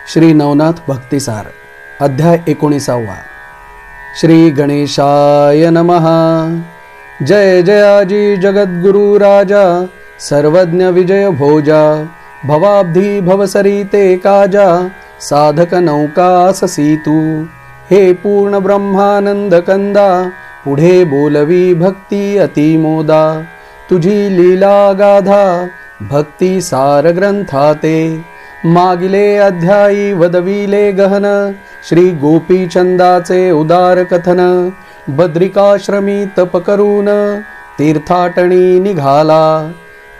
श्री नवनाथ भक्तिसार अध्याय 19. श्री गणेशाय नमः. जय जयाजी जगद्गुरु राजा, सर्वज्ञ विजय भोजा. भवाब्धी भवसरिते काजा, साधक नौका ससीतू. हे पूर्ण ब्रह्मानंद कंदा, पुढे बोलवी भक्ती अतिमोदा. तुझी लीला गाधा भक्ती सार ग्रंथाते. मागिले अध्यायी वदविले गहन, श्री गोपीचंदाचे उदार कथन. बद्रिकाश्रमी तप करून तीर्थाटणी निघाला.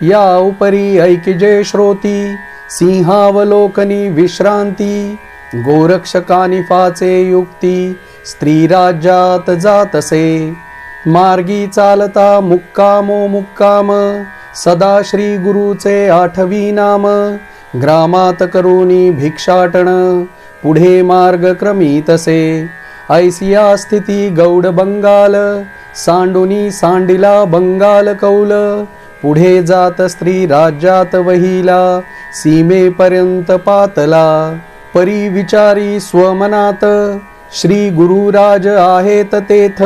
या उपरी ऐकिजे श्रोती, सिंहावलोकनी विश्रांती. गोरक्षकानी फाचे युक्ती, स्त्री राज्यात जातसे. मार्गी चालता मुक्कामो मुक्काम, सदा श्री गुरुचे आठवी नाम. ग्रामात करुणी भिक्षाटन, पुढे मार्ग क्रमितसे. ऐसिया स्थिती गौड बंगाल, सांडुनी सांडिला बंगाल कौल. पुढे जात स्त्री राज्यात वहिला, सीमेपर्यंत पातला. परी विचारी स्वमनात, श्री गुरुराज आहेत तेथ.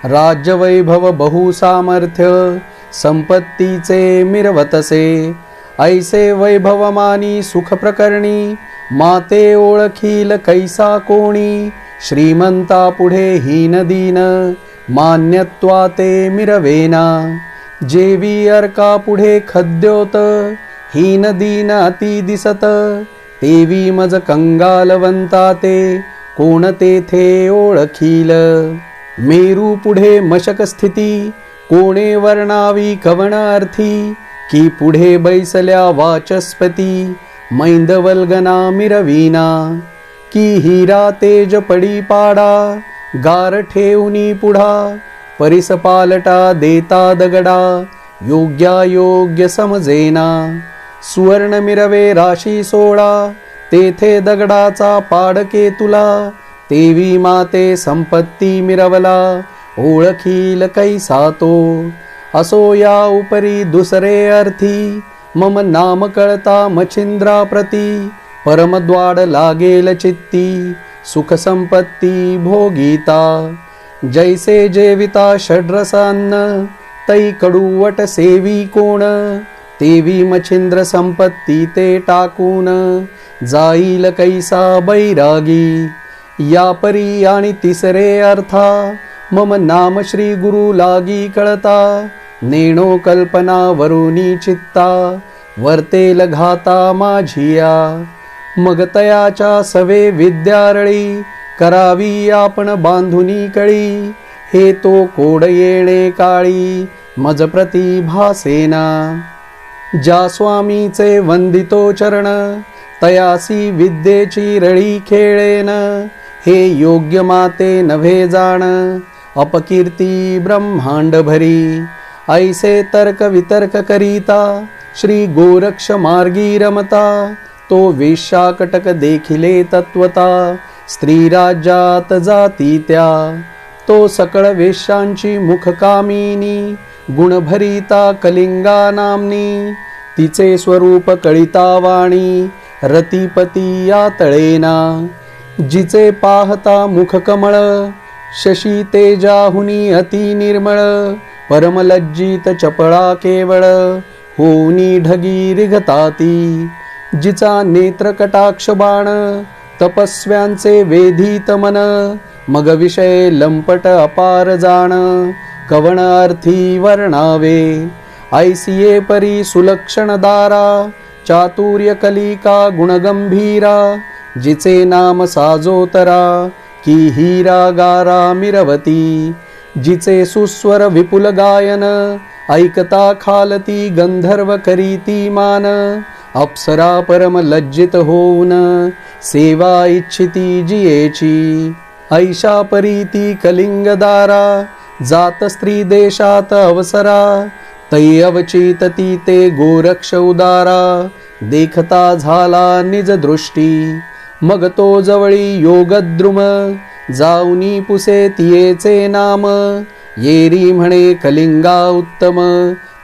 राज्य वैभव बहु सामर्थ्य, संपत्तीचे मिरवतसे. ऐसे वैभवमानी सुख प्रकरणी, माते ओळखील कैसा कोणी. श्रीमंता पुढे हीन दीन, मान्यत्वाते मिरवेना. जेवी अर्का पुढे खद्योत, हीन दीन अति दिसत. तेवी मज कंगालवंताते, कोण तेथे ओळखील. मेरू पुढे मशक स्थिती, कोणे वर्णावी कवण अर्थी. की पुढे बैसल्या वाचस्पती, मैंदवल्गना मिरवीना. की हिरा तेज पडी पाडा, गार ठेवनी पुढा. परिस पालटा देता दगडा, योग्यायोग्य समजेना. सुवर्ण मिरवे राशी सोळा, तेथे दगडाचा पाडके तुला. तेवी माते संपत्ती मिरवला, ओळखील कैसा तो. असो या उपरी दुसरे अर्थी, मम नाम कळता मच्छिंद्रा प्रती. परमद्वाड लागेल चित्ती, सुख संपत्ती भोगीता. जैसे जेविता षड्रसान्न, तै कडूवट सेवी कोण. तेवी मच्छिंद्र संपत्ती ते टाकून, जाईल कैसा बैरागी. या परी आणि तिसरे अर्था, मम नाम श्री गुरु लागी कळता. नेणो कल्पना वरुनी चित्ता, वर्तेल घाता माझिया. मग तयाच्या सवे विद्यारळी, करावी आपण बांधुनी कळी. हे तो कोड येणे काळी, मज प्रतिभासेना. ज्या स्वामीचे वंदितो चरण, तयासी विद्येची रळी खेळेन. हे योग्य माते नव्हे जाण, अपकीर्ती ब्रह्मांड भरी. ऐसे तर्क वितर्क करीता, श्री गोरक्ष मार्गी रमता. तो वेश्याकटक देखिले तत्वता, स्त्री राज्यात जाती त्या. तो सकळ वेश्यांची मुखकामिनी, गुण भरिता कलिंगा नामनी. तिचे स्वरूप कळिता वाणी, रतिपती या तळेना. जिचे पाहता मुख कमळ, शशी तेजाहुनी अति निर्मळ. परमलज्जित चपळा केवळ, होनी ढगी रिघताती. जिचा नेत्र कटाक्ष बाण, तपस्व्यांचे वेधीत मन. मग विषय लंपट अपार जाण, कवण अर्थी वर्णावे. ऐसिये परी सुलक्षण दारा, चातुर्य कलिका गुणगंभीरा. जिचे नाम साजोतरा, की हीरा गारा मिरवती. जिचे सुस्वर विपुल गायन, ऐकता खालती गंधर्व करीती मान. अप्सरा परम लज्जित होऊन, सेवा इच्छिती जियेची. ऐशा परीती कलिंगदारा, जात स्त्री देशात अवसरा. तै अवचितती ते गोरक्ष उदारा, देखता झाला निज दृष्टी. मग तो जवळी योगद्रुम, जाऊनी पुसे तियेचे नाम. येरी म्हणे कलिंगा उत्तम,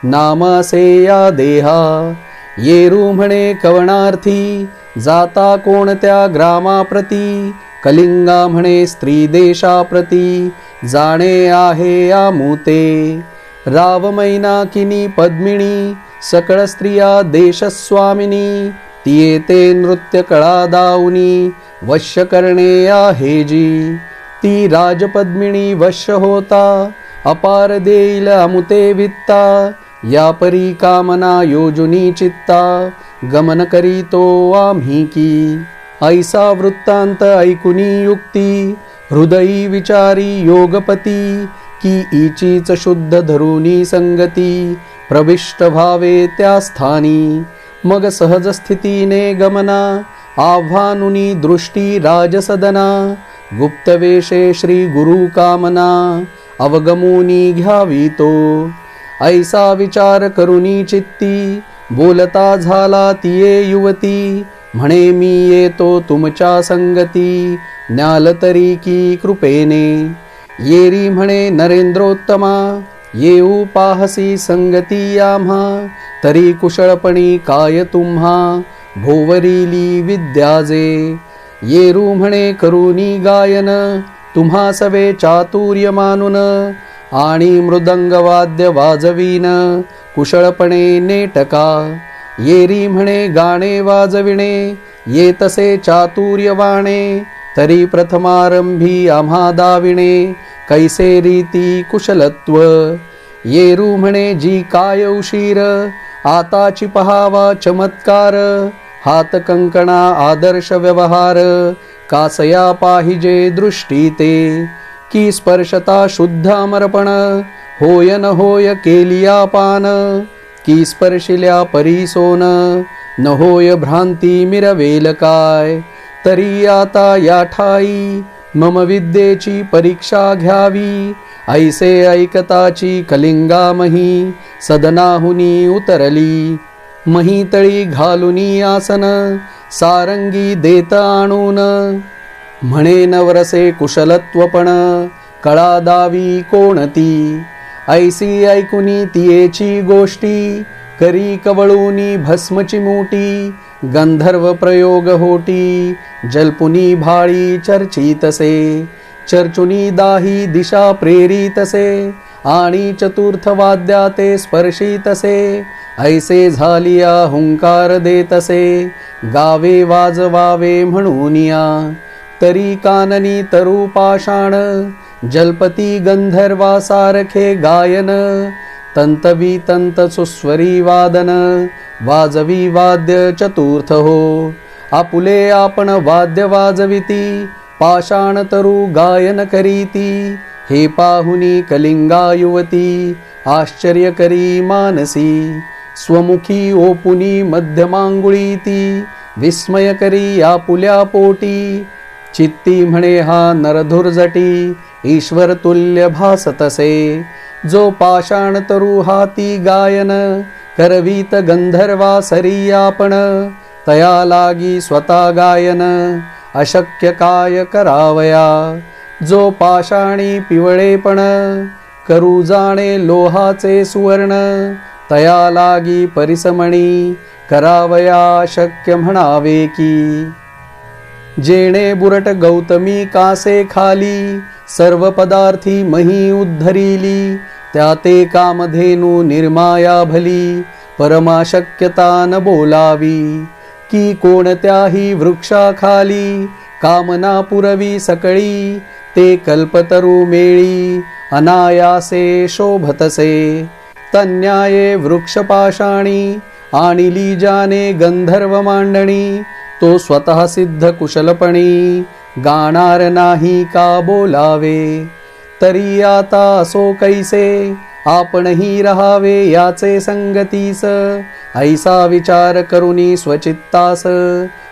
नाम असे या देहा. येरू म्हणे कवणार्थी जाता कोणत्या ग्रामाप्रती, कलिंगा म्हणे स्त्री देशाप्रती जाणे आहे आमुते. राव मैनाकिनी पद्मिनी सकळ स्त्रिया देशस्वामिनी, ती येते नृत्य कळा दाऊनी वश्य करणे आहे जी. ती राजपद्मिनी वश्य होता अपार देईल अमुते वित्ता, या परी कामना योजुनी चित्ता गमन करीतो आम्ही की. ऐसा वृत्तांत ऐकुनी युक्ती हृदयी विचारी योगपती, की इचीच शुद्ध धरुनी संगती प्रविष्ट भावे त्या स्थानी. मग सहज स्थितीने गमना आव्हानुनी दृष्टी राजसदना, गुप्तवेशे श्री गुरु कामना अवगमुनी घ्यावी तो. ऐसा विचार करुनी चित्ती बोलता झाला तिये युवती, म्हणे मी येतो तुमच्या संगती न्याल तरी की कृपेने. येरी म्हणे नरेंद्रोत्तमा येऊ पाहसी संगती आम्हा, तरी कुशळपणी काय तुम्हा भोवरिली विद्याजे. येरू म्हणे करुनी गायन तुम्हा सवे चातुर्य मानून, आणि मृदंगवाद्य वाजवीन कुशळपणे नेटका. येरी म्हणे गाणे वाजविणे येतसे चातुर्यवाणे, तरी प्रथमारंभी आम्हा दाविणे कैसे रीती कुशलत्व. येरू म्हणे जी काय उशीर आताची पहावा चमत्कार, हात कंकणा आदर्श व्यवहार कासया पाहिजे दृष्टी ते. की स्पर्शता शुद्ध अमरपण होय न होय केलिया पान, की स्पर्शिल्या परीसोन न होय भ्रांती मिरवेल काय. तरी आता या ठाई मम विद्येची परीक्षा घ्यावी, ऐसे ऐकताची कलिंगा मही सदनाहुनी उतरली. मही तळी घालुनी आसन सारंगी देत आणून, म्हणे नवरसे कुशलत्वपण कळा दावी कोणती. ऐसी ऐकुनी तियेची गोष्टी करी कवळूनी भस्मची मोठी, गंधर्व प्रयोग होटी जलपुनी भाळी चर्चितसे. चर्चुनी दाही दिशा प्रेरितसे, आणि चतुर्थ वाद्या ते स्पर्शितसे. ऐसे झालिया हुंकार देतसे गावे वाजवावे म्हणूनिया. तरी काननी तरु पाषाण जलपती गंधर्वा सारखे गायन, तंतवी तंत सुस्वरी वादन वाजवी वाद्य चतुर्थ हो. आपुले आपण वाद्य वाजविती पाषाण तरु गायन करीती, हे पाहुनी कलिंगा युवती आश्चर्य करी मानसी. स्वमुखी ओपुनी मध्यमांगुळीती विस्मय करी आपुल्या पोटी, चित्ती म्हणे हा नरधुर्जटी ईश्वर तुल्य भासतसे. जो पाषाण तरु हाती गायन करवीत गंधर्वा सरी आपण, तया लागी स्वतः गायन अशक्य काय करावया. जो पाषाणी पिवळेपण करू जाणे लोहाचे सुवर्ण, तया लागी परिसमणी करावया शक्य म्हणावे की. जेणे बुरट गौतमी कासे खाली सर्व पदार्थी मही उद्धरिली, त्या ते कामधेनु निर्माया भली परमाशक्यता न बोलावी. की कोणत्याही वृक्षाखाली कामना पुरवी सकळी, ते कल्पतरू मेळी अनायासे शोभतसे. तन्याये वृक्षपाशाणी आणिली जाने गंधर्व मांडणी, तो स्वतः सिद्ध कुशलपणी गाणार नाही का बोलावे. तरी आता असो कैसे आपणही रहावे याचे संगतीस, ऐसा विचार करुनी स्वचित्तास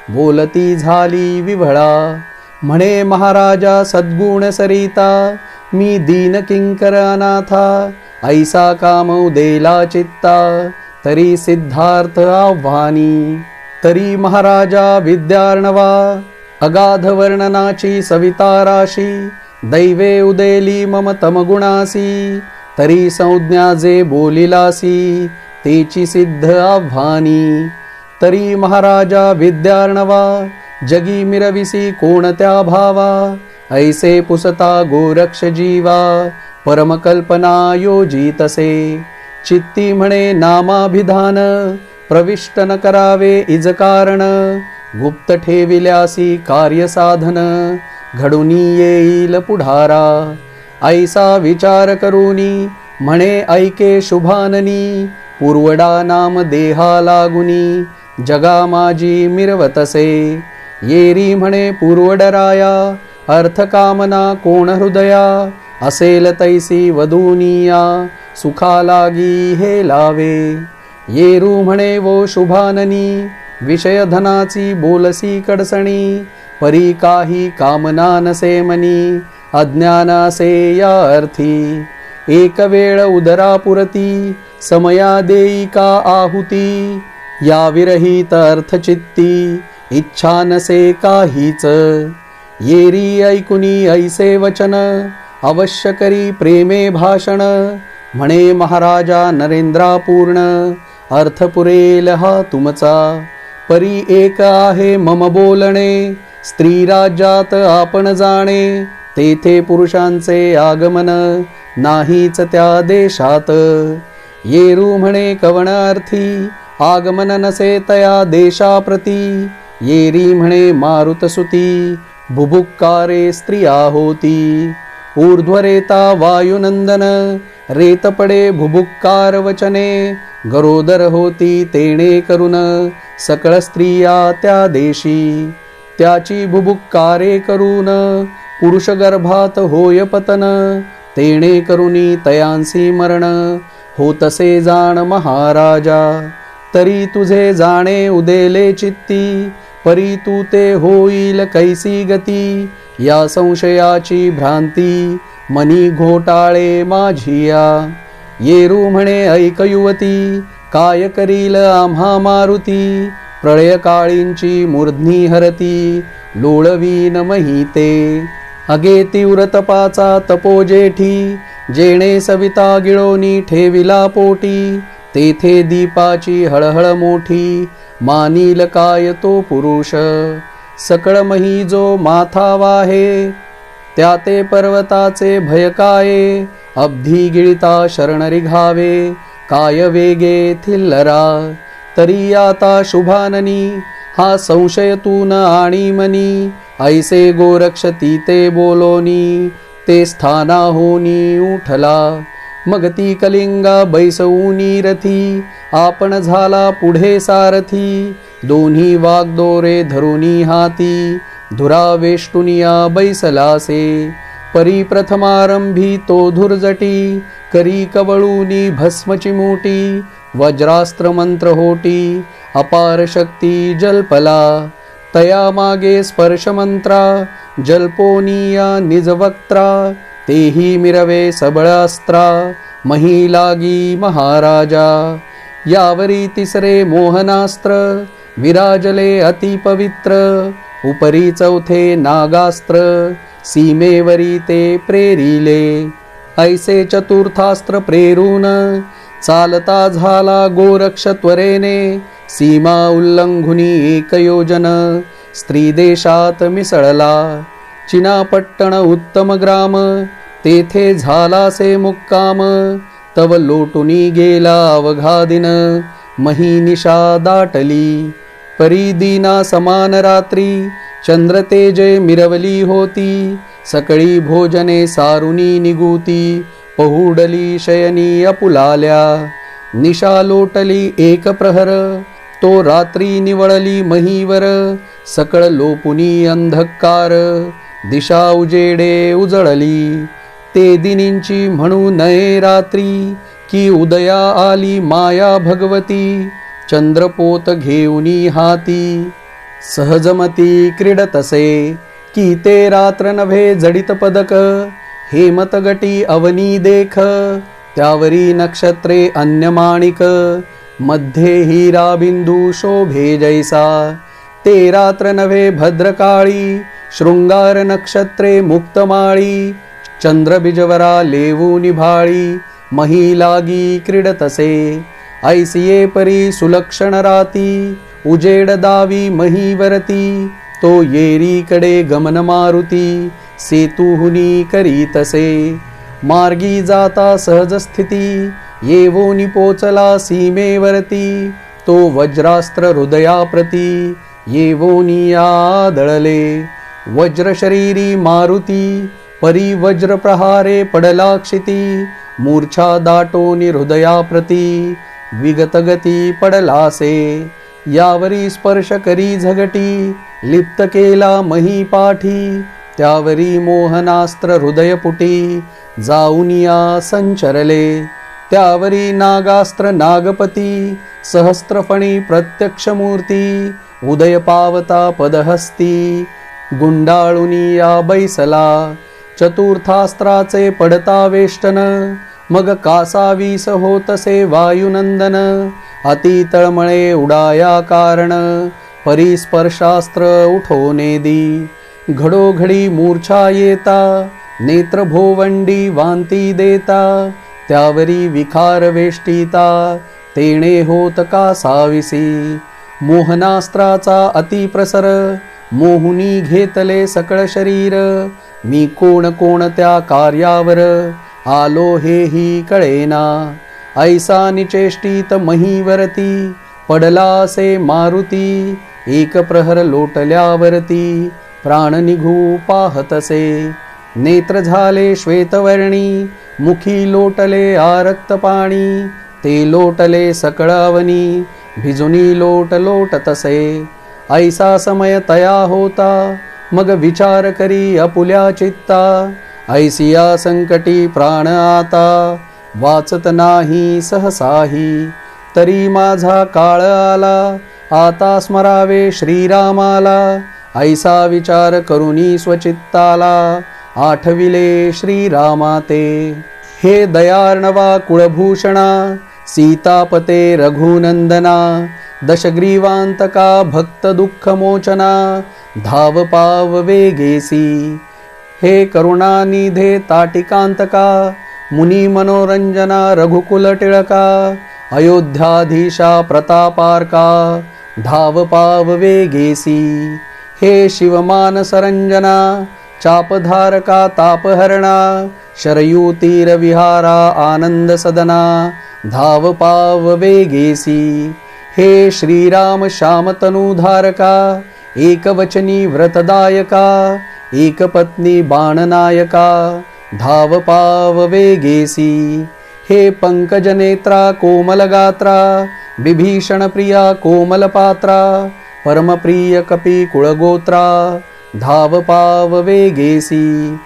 बोलती झाली विव्हळा. म्हणे महाराजा सद्गुण सरिता मी दीन किंकर अनाथा, ऐसा कामौ देला चित्ता तरी सिद्धार्थ आव्हानी. तरी महाराजा विद्यार्णवा अगाध वर्णनाची सविता राशी, दैवे उदेली मम तमगुणासी. तरी संज्ञा जे बोलिलासी तेची सिद्ध आव्हानी. तरी महाराजा विद्यार्णवा, जगी मिरविसी कोणत्या भावा, ऐसे पुसता गोरक्ष जीवा, परमकल्पना योजितसे, चित्ती म्हणे नामाभिधान, प्रविष्ट न करावे इज कारण, गुप्त ठेविल्यासी कार्यसाधन, घडूनी येईल पुढारा, ऐसा विचार करूनी, म्हणे ऐके शुभाननी, पूर्वडा नाम देहा लागुनी, जगा माझी मिरवतसे, येरी म्हणे पूर्वडराया, अर्थकामना कोण हृदया, असेल तैसी वधूनिया, सुखा लागी हे लावे, येरू म्हणे वो शुभाननी, विषय धनाची बोलसी कडसणी, परी काही कामना नसे मनी, अज्ञानासे या अर्थी, एक वेळ उदरा पुरती, समया देई का आहुती, या विरहित अर्थचित्ती, इच्छा नसे काहीच, येरी ऐकुनी ऐसे वचन, अवश्य करी प्रेमे भाषण, म्हणे महाराजा नरेंद्रा पूर्ण, अर्थ पुरेल हा तुमचा, परी एक आहे मम बोलणे, स्त्री राज्यात आपण जाणे, तेथे पुरुषांचे आगमन, नाहीच त्या देशात, येरू म्हणे कवनार्थी, आगमन नसे तया देशाप्रती, येरी म्हणे मारुतसुती, बुभुक्कारे स्त्रिया होती, ऊर्ध्वरेता वायुनंदन, रेत पडे भुभुक्कार वचने, गरोदर होती तेणे करून, सकळ स्त्रिया त्या देशी, त्याची भुभुक्कारे करून, पुरुष गर्भात होय पतन, तेणे करुनी तयांसी मरण, होतसे जाण महाराजा, तरी तुझे जाणे उदेले चित्ती, परी तू ते होईल कैसी गती, या संशयाची भ्रांती, मनी घोटाळे माझिया, येरू म्हणे ऐक युवती, काय करील आम्हा मारुती, प्रळय काळींची मूर्ध्नी हरती, लोळवीन महिते, अगे तीव्र तपाचा तपोजेठी, जेणे सविता गिळोनी ठेविला पोटी, तेथे दीपाची हळहळ मोठी, मानील काय तो पुरुष, सकळ मही जो माथा वाहे, त्या ते पर्वताचे भय काये, अब्धी गिळिता शरण रिघावे, काय वेगे थिल्लरा, तरी आता शुभाननी, हा संशय तू न आणि मनी, ऐसे गोरक्षती ते बोलोनी, ते स्थाना होनी उठला, मग ती कलिंगा बैसवूनी रथी, आपण झाला पुढे सारथी, दोन्ही वागदोरे धरुनी हाती, धुरा वेष्टुनिया बैसलासे, परी प्रथमारंभी तो धुर्जटी, करी कवळूनी भस्मची मोटी, वज्रास्त्र मंत्र होटी, अपार शक्ती जल्पला, तया मागे स्पर्श मंत्रा, जल्पोनिया निजवक्त्रा, तेही मिरवे सबळास्त्रा, मही लागी महाराजा, यावरी तिसरे मोहनास्त्र, विराजले अति पवित्र, उपरी चौथे नागास्त्र, सीमेवरी ते प्रेरिले, ऐसे चतुर्थास्त्र प्रेरून, चालता झाला गोरक्ष त्वरेने, सीमा उल्लंघुनी एक योजन, स्त्री देशात मिसळला, चिनापट्टण उत्तम ग्राम, तेथे झालासे मुक्काम, तव लोटुनी गेला अवघा दिन, मही निशा दाटली, परी दीना समान रात्री, चंद्र तेजे मिरवली होती, सकळी भोजने सारुनी निगुती, पहुडली शयनी अपुलाल्या, निशा लोटली एक प्रहर, तो रात्री निवळली महीवर, सकळ लोपुनी अंधकार, दिशा उजेडे उजळली, ते दिनींची म्हणू नये रात्री, की उदया आली माया भगवती, चंद्रपोत घेऊनी हाती, सहजमती क्रीडतसे, की ते रात्र नव्हे जडित पदक, हेमत गटी अवनी देख, त्यावरी नक्षत्रे अन्यमाणिक, मध्ये हिरा बिंदू शोभे जैसा, ते रात्र नव्हे भद्रकाळी, शृंगार नक्षत्रे मुक्तमाळी, चंद्र बिजवरा लेवू निभाळी, मही लागी क्रीडतसे, ऐसिये परी सुलक्षण राती, उजेड दावी महीवरती, तो येरीकडे गमन मारुती, सेतुहुनी करी तसे. मार्गी जाता सहज स्थिती, येवोनी पोचला सीमेवरती, तो वज्रास्त्र हृदयाप्रती, येवोनी आदळले. वज्र शरीरी मारुती, परी वज्र प्रहारे पडला क्षिती, मूर्छा दाटोनी हृदयाप्रती, विगतगती पडलासे. यावरी स्पर्श करी झगटी, लिप्त केला मही पाठी, त्यावरी मोहनास्त्र हृदयपुटी, जाऊनिया संचरले. त्यावरी नागास्त्र नागपती, सहस्त्रफणी प्रत्यक्ष मूर्ती, उदय पावता पदहस्ती, गुंडाळुनिया बैसला. चतुर्थास्त्राचे पडता वेष्टन, मग कासावीस होतसे वायुनंदन, अति तळमळे उडाया कारण, परिस्पर्शास्त्र उठोने दी. घडोघडी मूर्छा येता, नेत्र भोवंडी वांती देता, त्यावरी विखार वेष्टिता, तेणे होत कासाविसी. मोहनास्त्राचा अति प्रसर, मोहुनी घेतले सकळ शरीर, मी कोण कोणत्या कार्यावर, आलो हेही कळेना. ऐसा निचेष्टित महीवरती, पडलासे मारुती, एक प्रहर लोटल्यावरती, प्राण निघू पाहतसे. नेत्र झाले श्वेतवर्णी, मुखी लोटले आरक्त पाणी, ते लोटले सकळावनी, भिजुनी लोट लोटतसे. ऐसा समय तया होता, मग विचार करी आपुल्या चित्ता, ऐसिया संकटी प्राण आता, वाचत नाही सहसाही. तरी माझा काळ आला, आता स्मरावे श्रीरामाला, ऐसा विचार करुनी स्वचित्ताला, आठविले श्रीरामा ते. हे दयार्णवा कुळभूषणा, सीतापते रघुनंदना, दशग्रीवांतका भक्त दुःख मोचना, धाव पाव वेगेसी. हे करुणानिधे ताटिकांतका, मुनी मनोरंजना रघुकुल टिळका, अयोध्याधीशा प्रतापार्का, धाव पाव वेगेसी. हे शिवमानसरंजना, चापधारका तापहरणा, शरयू तीर विहारा आनंद सदना, धाव पाव वेगेसी. हे श्रीराम श्याम तनुधारका, एकवचनी व्रतदायका, एकपत्नी बाणनायका, धाव पाव वेगेसी. हे पंकजनेत्रा कोमलगात्रा, विभीषण प्रिया कोमलपात्रा, परमप्रिय कपी कुळगोत्रा, धाव पाव वेगेसी.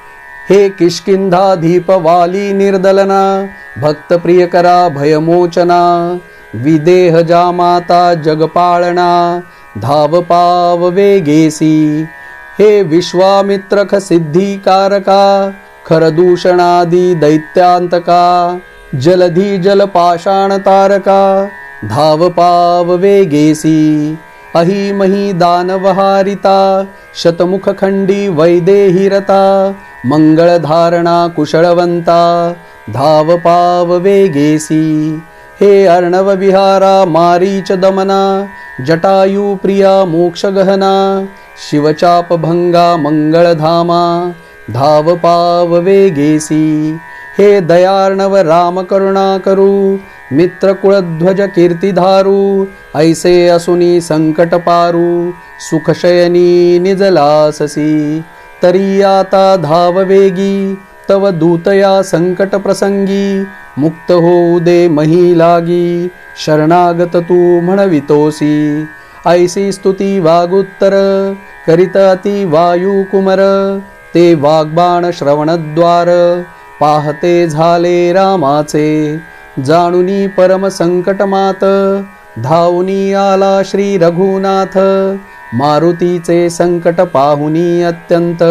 हे किष्किंधाधीप वाली निर्दलना, भक्त प्रियकरा भयमोचना, विदेह जामाता जगपाळना, धाव पाव वेगेसी. हे विश्वामित्रख सिद्धिकारका, खरदूषणादी दैत्यांतका, जलधी जलपाषाण तारका, धाव पाव वेगेसी. अहि मही दानवहारिता, शतमुख खंडी वैदेहिरता, मंगळधारणा कुशळवंता, धाव पाव वेगेसी. हे अर्णव विहारा मारीच दमना, जटायू प्रिया मोक्षगहना, शिवचाप भंगा मंगळधामा, धाव पाव वेगेसी. हे दयार्णव राम करुणा करू, मित्र कुळध्वज कीर्तिधारू, ऐसे असुनी संकट पारू, सुखशयनी निजलाससी. तरी आता धाव वेगी, तव दूतया संकट प्रसंगी, मुक्त होऊ दे मही लागी, शरणागत तू म्हणवितोसी. ऐसी स्तुती वागुत्तर, करीत अति वायू कुमर, ते वाग्बाण श्रवणद्वार, पाहते झाले रामाचे. जाणुनी परम संकट मात, धावुनी आला श्री रघुनाथ, मारुतीचे संकट पाहुनी अत्यंत,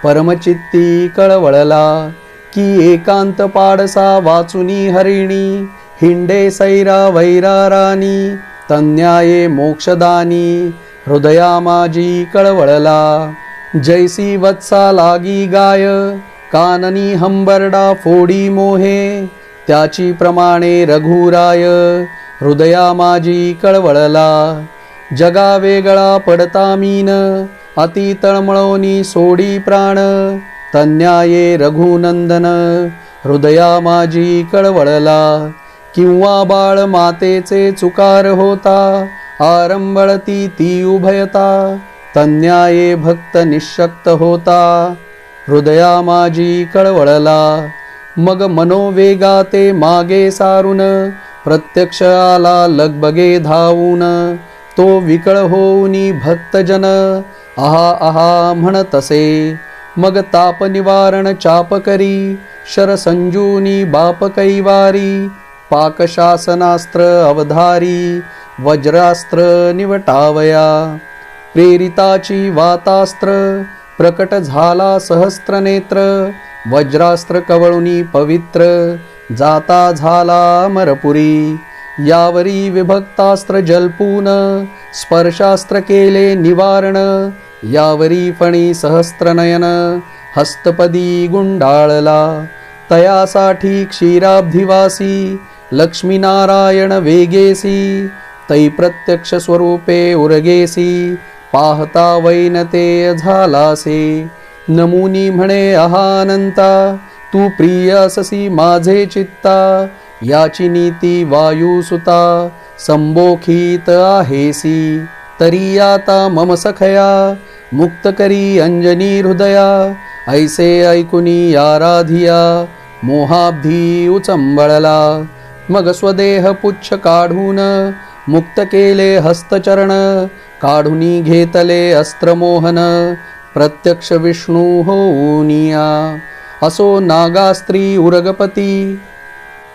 परमचित्ती कळवळला. की एकांत पाडसा वाचुनी हरिणी, हिंडे सैरा वैराराणी, तन्याये मोक्षदानी, हृदया माझी कळवळला. जैसी वत्सा लागी गाय, काननी हंबरडा फोडी मोहे, त्याची प्रमाणे रघुराय, हृदया माझी कळवळला. जगा वेगळा पडता मीन, अति तळमळोनी सोडी प्राण. तन्याये रघुनंदन, हृदया माझी कळवळला. किंवा बाळ मातेचे चुकार होता, आरंबळती ती उभयता. तन्याये भक्त निःशक्त होता, हृदया माझी कळवळला. मग मनोवेगा ते मागे सारून, प्रत्यक्ष आला लगबगे धावून. तो विकळ होऊनी भक्तजन, आहा आहा म्हणतसे. मग ताप निवारण चाप करी, शर संजूनी बाप कैवारी. पाकशासनास्त्र अवधारी, वज्रास्त्र निवटावया. प्रेरिताची वातास्त्र, प्रकट झाला सहस्त्रनेत्र. वज्रास्त्र कवळुनी पवित्र, जाता झाला अमरपुरी. यावरी विभक्तास्त्र जल्पून, स्पर्शास्त्र केले निवारण. यावरी फणी सहस्त्रनयन, हस्तपदी गुंडाळला. तयासाठी क्षीराब्धिवासी, लक्ष्मीनारायण वेगेसी. तै प्रत्यक्ष स्वरूपे उरगेसी, पाहता वैनते झालासे. नमुनी म्हणे अहानंता, तू प्रिय अससी माझे चित्ता. याची नीती वायुसुता, संबोखीत आहेसी. तरी आता मम सखया, मुक्त करी अंजनी हृदया. ऐसे ऐकुनी आराधिया, मोहाब्धी उचंबळला. मग स्वदेह पुच्छ काढून, मुक्त केले हस्तचरण. काढुनी घेतले अस्त्रमोहन, प्रत्यक्ष विष्णू होऊनिया. असो नागास्त्री उरगपती,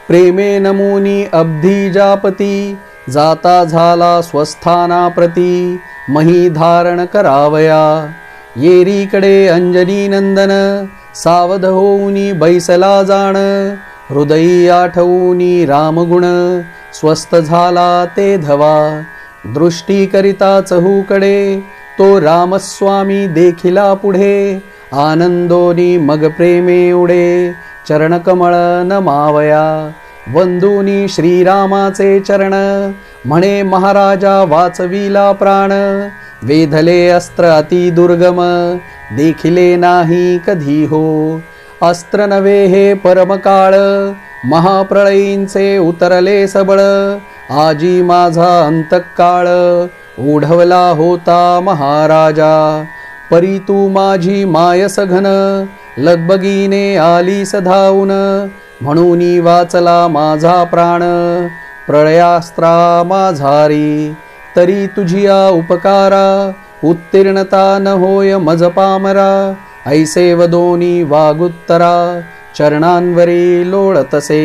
प्रेमे नमुनी अब्धी जापती. जाता झाला स्वस्थानाप्रती, मही धारण करावया. येरीकडे अंजनी नंदन, सावध होऊनी बैसला जाण. हृदयी आठवूनी रामगुण, स्वस्थ झाला ते धवा. दृष्टी करिता चहूकडे, तो रामस्वामी देखिला पुढे. आनंदोनी मग प्रेमे उडे, चरणकमळ नमावया. वंदुनी श्रीरामाचे चरण, म्हणे महाराजा वाचविला प्राण. वेधले अस्त्र अति दुर्गम, देखिले नाही कधी हो. अस्त्र नवे हे परमकाळ, महाप्रळयींचे उतरले सबळ. आजी माझा अंतकाळ, ओढवला होता महाराजा. परी तू माझी माय सघन, लगबगीने आलीस धावून. म्हणूनी वाचला माझा प्राण, प्रळयास्त्रा माझारी. तरी तुझिया उपकारा, उत्तीर्णता न होय मज पामरा. ऐसे वदोनी वागुत्तरा, चरणांवरी लोळतसे.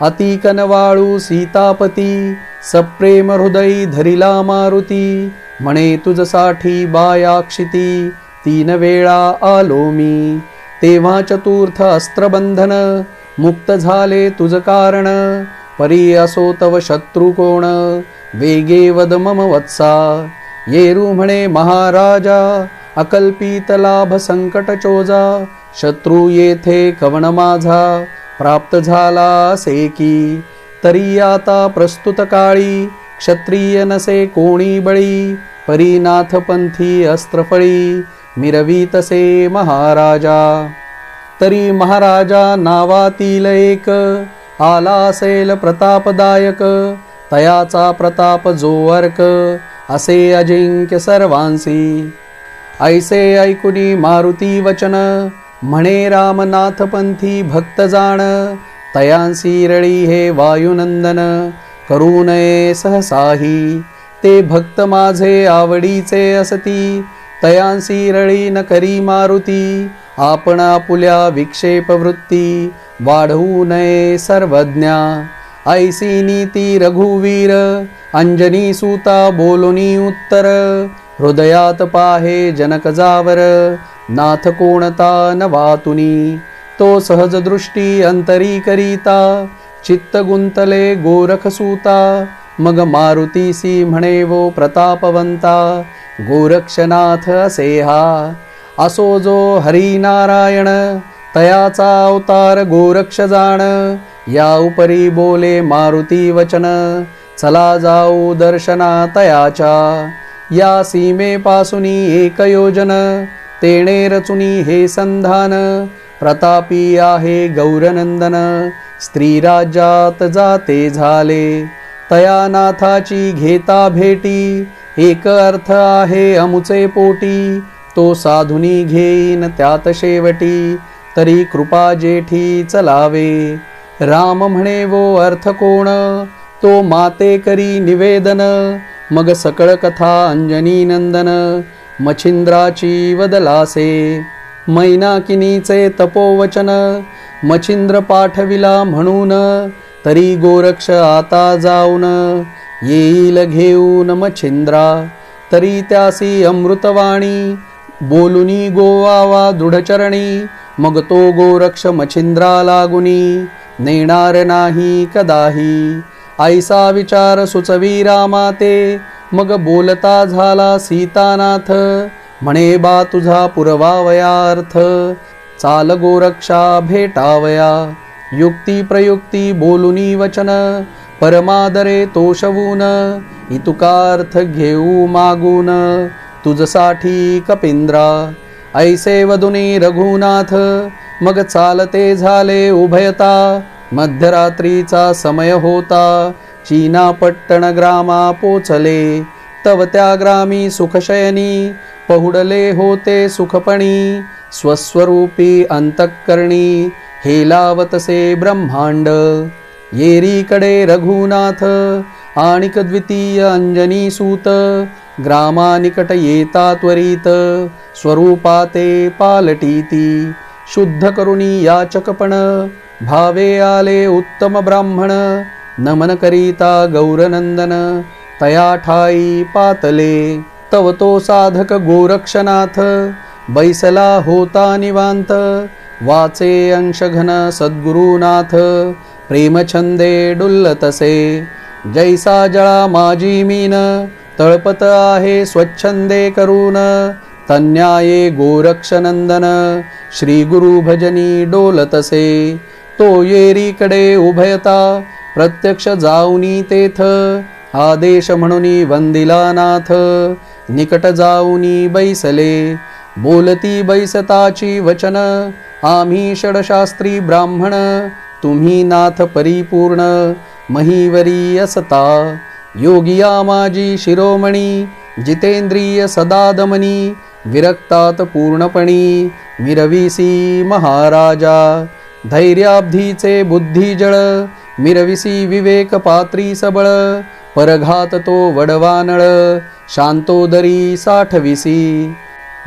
अति कनवाळू सीतापती, सप्रेम हृदयी धरिला मारुती. म्हणे तुझसाठी बायाक्षिती, 3 वेळा आलो मी. तेव्हा चतुर्थ अस्त्रबंधन, मुक्त झाले तुझ कारण. परी असो तव शत्रु कोण, वेगे वद मम वत्सा. येरू म्हणे महाराजा, अकल्पित लाभ संकट चोजा. शत्रू येथे कवण माझा, प्राप्त झाला असे की. तरी आता प्रस्तुत काळी, क्षत्रिय नसे कोणी बळी. परीनाथ पंथी अस्त्रफळी, मिरवीतसे महाराजा. तरी महाराजा नावातील एक, आला असेल प्रतापदायक. तयाचा प्रताप जो अर्क, असे अजिंक्य सर्वांसी. ऐसे ऐकुनी मारुती वचन, म्हणे रामनाथ पंथी भक्त जाण. तयांसी रळी हे वायुनंदन, करू नये सहसाही. ते भक्त माझे आवडीचे असती, तयांसी रळी न करी मारुती. आपण आपुल्या विक्षेप वृत्ती, वाढवू नये सर्वज्ञा. ऐसी नीती रघुवीर, अंजनी सूता बोलुनी उत्तर. हृदयात पाहे जनक जावर, नाथ कोणता नवातुनी. तो सहज दृष्टी अंतरी करीता, चित्त गुंतले गोरखसूता. मग मारुतीसी म्हणे वो प्रतापवंता, गोरक्षनाथ असे हा. असो जो हरिनारायण, तयाचा अवतार गोरक्ष जाण. या उपरी बोले मारुती वचन, चला जाऊ दर्शना तयाच्या. या सीमेपासुनी एक योजन, तेणे रचुनी हे संधान. प्रतापी आहे गौरनंदन, स्त्री राज्यात जाते झाले. तया नाथाची घेता भेटी, एक अर्थ आहे अमुचे पोटी. तो साधुनी घेईन त्यात शेवटी, तरी कृपा जेठी चलावे. राम म्हणे वो अर्थ कोण, तो माते करी निवेदन. मग सकळ कथा अंजनी नंदन, मच्छिंद्राची वदलासे. मैनाकिनीचे तपोवचन, मच्छिंद्र पाठविला म्हणून. तरी गोरक्ष आता जाऊन, येईल घेऊन मच्छिंद्रा. तरी त्यासी अमृतवाणी, बोलुनी गोवावा दृढचरणी. मग तो गोरक्ष मच्छिंद्रा लागुनी, नेणार नाही कदाही. ऐसा विचार सुचवी रामाते, मग बोलता झाला सीतानाथ. म्हणे बा तुझा पुरवावया अर्थ, चाल गोरक्षा भेटावया. युक्ती प्रयुक्ती बोलुनी वचन, परमादरे तोषवून. इतुका अर्थ घेऊ मागून, तुझसाठी कपिंद्रा. ऐसे वदुनी रघुनाथ, मग चालते झाले उभयता. मध्यरात्रीचा समय होता, चीना पट्टण ग्रामा पोचले. तव त्या ग्रामी सुखशयनी, पहुडले होते सुखपणी. स्वस्वरूपी अंतःकरणी, हेलावतसे ब्रह्मांड. येरीकडे रघुनाथ, आणिक द्वितीय अंजनी सूत. ग्रामानिकट येता त्वरित, स्वरूपाते पालटीती. शुद्ध करुणी याचकपण, भावे आले उत्तम ब्राह्मण. नमन करिता गौरनंदन, तया ठाई पातले. तव तो साधक गोरक्षनाथ, बैसला होता निवांत. वाचे अंशघन सद्गुरुनाथ, प्रेमछंदे डुल्लतसे. जैसा जळा माझी मीन, तळपत आहे स्वच्छंदे करून. तन्याये गोरक्षनंदन, श्री गुरु भजनी डोलतसे. तो येरीकडे उभयता, प्रत्यक्ष जाऊनी तेथ. आदेश म्हणूनी वंदिला नाथ, निकट जाऊनी बैसले. बोलती बैसताची वचन, आम्ही षडशास्त्री ब्राह्मण. तुम्ही नाथ परिपूर्ण, महीवरी असता. योगिया माझी शिरोमणी, जितेंद्रिय सदादमनी. विरक्तात पूर्णपणी, मिरविसी महाराजा. धैर्याब्धीचे बुद्धिजळ, मिरविसी विवेक पात्री सबळ. परघात तो वडवानळ, शांतोदरी साठविसी.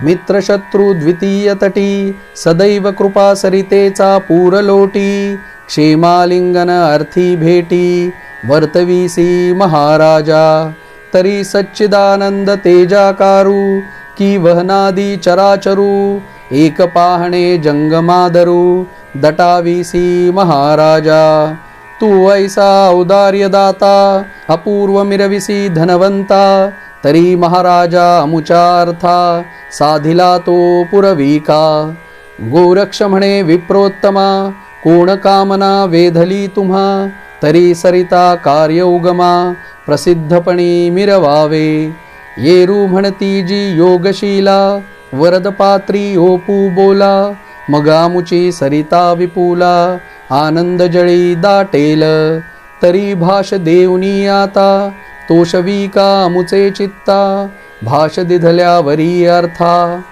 मित्रशत्रू द्वितीय तटी, सदैव कृपा सरितेचा पूरलोटी. क्षेमालिंगन अर्थी भेटी, वर्तविसी महाराजा. तरी सच्चिदानंद तेजाकारू, की वहनादी चराचरू. एक पाहणे जंगमादरू, दटाविसी महाराजा. तू ऐसा औदार्य दाता, अपूर्व मिरविसी धनवंता. तरी महाराजा अमुचा अर्था, साधिला तो पुरविका. गोरक्ष म्हणे विप्रोत्तमा, कोण कामना वेधली तुम्हा. तरी सरिता कार्य उगमा, प्रसिद्धपणी मिरवावे. येरू म्हणती जी योगशीला, वरदपात्री ओपू बोला. मग आमुची सरिता विपुला, आनंद जळी दाटेल. तरी भाष देऊनी आता, तोषवी का अमुचे चित्ता. भाष दिधल्यावरी अर्था,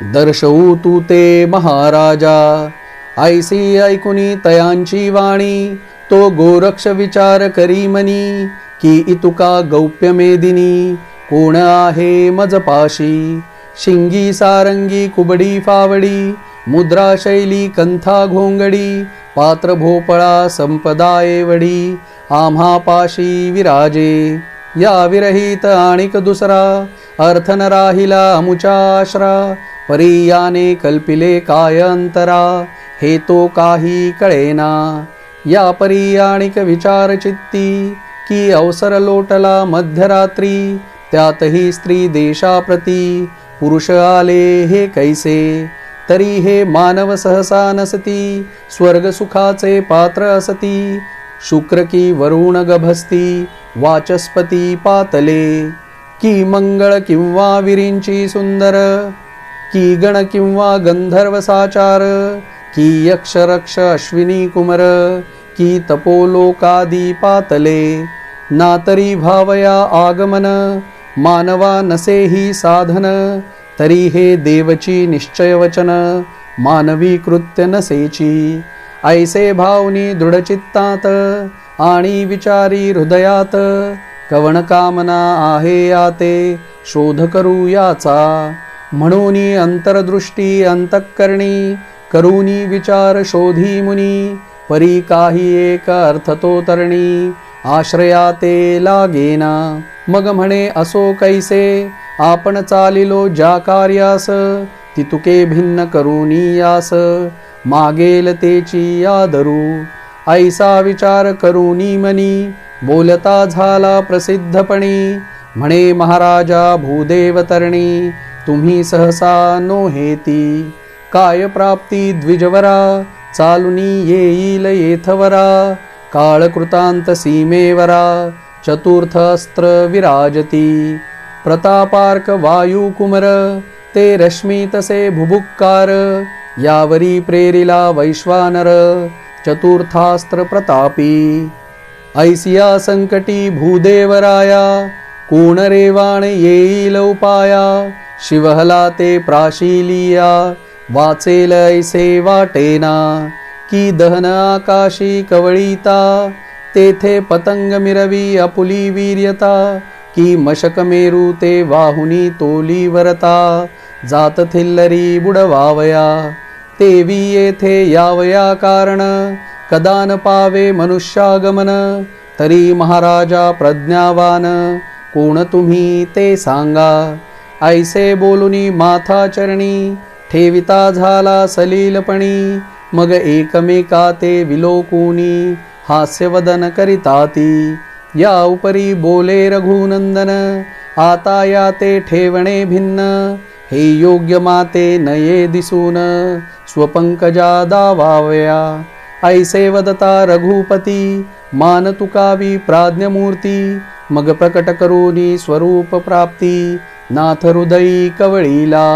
दर्शवू तू ते महाराजा. ऐसी ऐकुनी तयांची वाणी, तो गोरक्ष विचार करी मनी. की इतुका गौप्य मेदिनी, कोण आहे मजपाशी. शिंगी सारंगी कुबडी फावडी, मुद्रा शैली कंथा घोंगडी. पात्र भोपळा संपदा एवढी, आम्हा पाशी विराजे. या विरहित आणिक दुसरा, अर्थ न राहिला अमुचा आश्रा. परियाने कल्पिले काय अंतरा, हे तो काही कळेना. या परियाणिक विचार चित्ती, की अवसर लोटला मध्यरात्री. त्यातही स्त्री देशाप्रती, पुरुष आले हे कैसे. तरी हे मानव सहसा नसती, स्वर्ग सुखाचे पात्र असती. शुक्र की वरुण गभस्ती वाचस्पती पातले की मंगळ किंवा विरिंची सुंदर की गण किंवा गंधर्व साचार की यक्ष रक्ष अश्विनी कुमर की तपोलोकादी पातले नातरी भावया आगमन मानवा नसेही साधन तरी हे देवची निश्चय वचन मानवी कृत्य नसेची ऐसे भावनी दृढचित्तात आणि विचारी हृदयात कवण कामना आहे याते शोध करू याचा म्हणून अंतरदृष्टी अंतःकरणी करूनी विचार शोधी मुनी परी काही एक अर्थ तो तरणी आश्रया ते लागेना मग म्हणे असो कैसे आपण चालिलो ज्या कार्यास तितुके भिन्न करूनी यास मागेल तेची आदरू ऐसा विचार करूनी मनी बोलता झाला प्रसिद्धपणी म्हणे महाराजा भूदेव तरणी तुम्ही सहसा नोहेती काय प्राप्ती द्विजवरा चालुनी येईल येथवरा काळकृतांत सीमेवरा चतुर्थ अस्त्र विराजती प्रतापार्क वायू कुमर ते रश्मी तसे भुभुक्कार यावरी प्रेरिला वैश्वानर चतुर्थास्त्र प्रतापी ऐसिया संकटी भूदेवराया कोण रेवाण येईल उपाया शिवहला ते प्राशिलिया वाचेल ऐसे वाटेना की दहन आकाशी कवळीता तेथे पतंग मिरवी आपुली वीर्यता की मशक मेरू ते वाहुनी तोली वरता जात थिल्लरी बुडवावया तेवी येथे यावया कारण कदान पावे मनुष्यागमन तरी महाराजा प्रज्ञावान कोण तुम्ही ते सांगा ऐसे बोलुनी माथा चरणी ठेविता झाला सलीलपणी मग एकमेका ते विलोकुनी हास्यवदन करिताती या उपरी बोले रघुनंदन आता या ते ठेवणे भिन्न हे योग्य माते नये दिसून स्वपंकजा दावावया ऐसे वदता रघुपती मान तुकावी प्राज्ञमूर्ती मग प्रकट करूनी स्वरूप प्राप्ती नाथ हृदयी कवळीला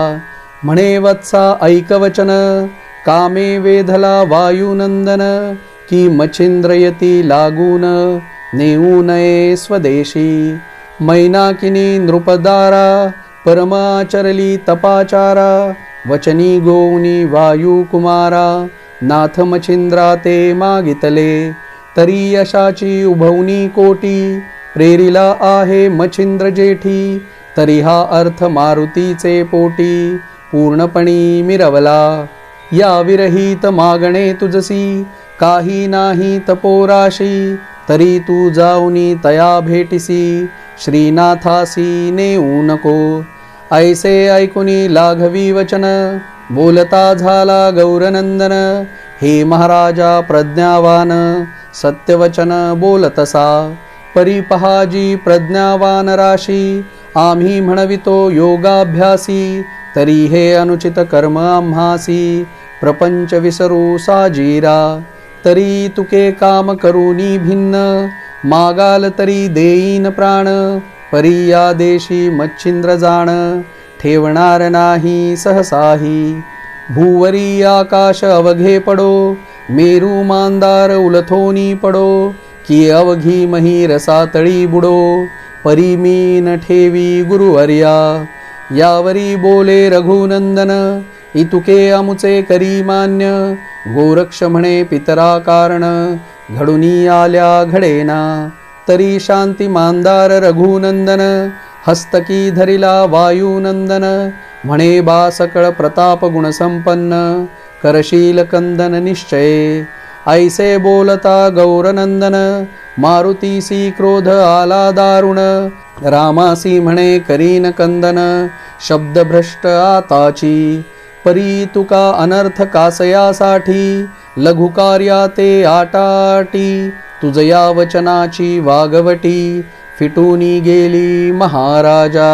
म्हणे वत्सा ऐकवचन कामे वेधला वायुनंदन की मच्छिंद्रयती लागून नेऊ नये स्वदेशी मैनाकिनी नृपदारा परमाचरली तपाचारा वचनी गोनी वायू कुमारा नाथ मच्छिंद्रा ते मागितले तरी यशाची उभवनी कोटी प्रेरिला आहे मच्छिंद्र जेठी तरी हा अर्थ मारुतीचे पोटी पूर्णपणी मिरवला या विरहित मागणे तुझसी काही नाही तपोराशी तरी तू जाऊनी तया भेटीसी श्रीनाथासी नेऊ नको ऐसे ऐकुनी लाघवी वचन बोलता झाला गौरनंदन हे महाराजा प्रज्ञावान सत्यवचन बोलतसा परिपहाजी प्रज्ञावान राशी आम्ही म्हणवितो योगाभ्यासी तरी हे अनुचित कर्म आम्हासी प्रपंच विसरू साजीरा तरी तुके काम करूनी भिन्न मागाल तरी देईन प्राण परी या देशी मच्छिंद्र जाण ठेवणार नाही सहसाही भूवरी आकाश अवघे पडो मेरू मांदार उलथोनी पडो की अवघी मही रसातळी बुडो परी मी न ठेवी गुरुवर्या यावरी बोले रघुनंदन इतुके अमुचे करी मान्य गोरक्ष म्हणे पितरा कारण घडुनी आल्या घडेना तरी शांती मांदार रघुनंदन हस्तकी धरिला वायुनंदन म्हणे बा सकळ प्रताप गुणसंपन्न करशील कंदन निश्चय ऐसे बोलता गौरनंदन मारुतीसी क्रोध आला दारुण रामासी म्हणे करीन कंदन शब्दभ्रष्ट आताची परी तुका अनर्थ कासयासाठी लघुकार्या ते आटाटी तुझया वचनाची वागवटी फिटूनी गेली महाराजा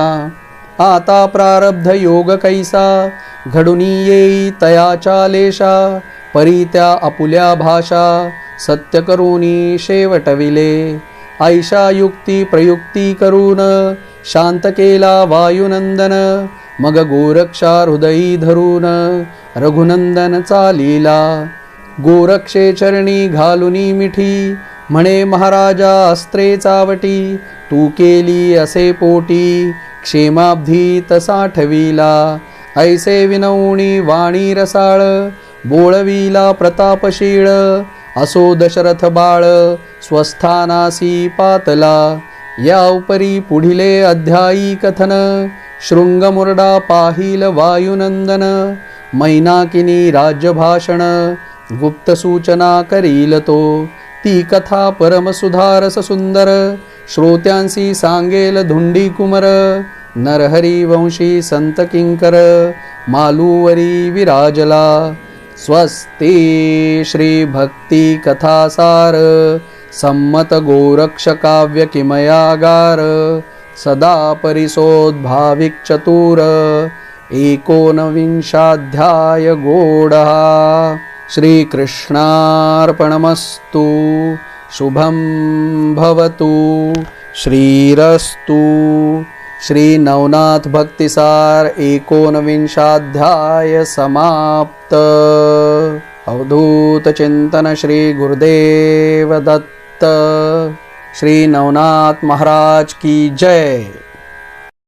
आता प्रारब्ध योग कैसा घडुनी येई तया चालेशा परी त्या अपुल्या भाषा सत्य करुनी शेवटविले ऐशा युक्ती प्रयुक्ती करून शांत केला वायुनंदन मग गोरक्षा हृदयी धरून रघुनंदन चालीला गोरक्षे चरणी घालुनी मिठी म्हणे महाराजा अस्त्रे चावटी तू केली असे पोटी क्षेमाब्धी तसा ठविला ऐसे विनवणी वाणी रसाळ बोळविला प्रतापशीळ असो दशरथ बाळ स्वस्थानासी पातला या उपरी पुढिले अध्यायी कथन शृंगमुरडा पाहिल वायुनंदन मैनाकिनी राज्यभाषण गुप्त सूचना करील तो ती कथा परमसुधारस सुंदर श्रोत्यांसी सांगेल धुंडी कुमर नरहरी वंशी संत किंकर मालूवरी विराजला स्वस्ति श्री भक्ती कथासार सम्मत गोरक्ष काव्य किमयागार सदा परिसोद्भाविक चतुर 19 गोडः श्रीकृष्णार्पणमस्तु शुभं भवतु श्रीरस्तु श्री नवनाथ भक्तिसार 19 समाप्त अवधूत चिंतन श्री गुरुदेव दत्त श्री नवनाथ महाराज की जय।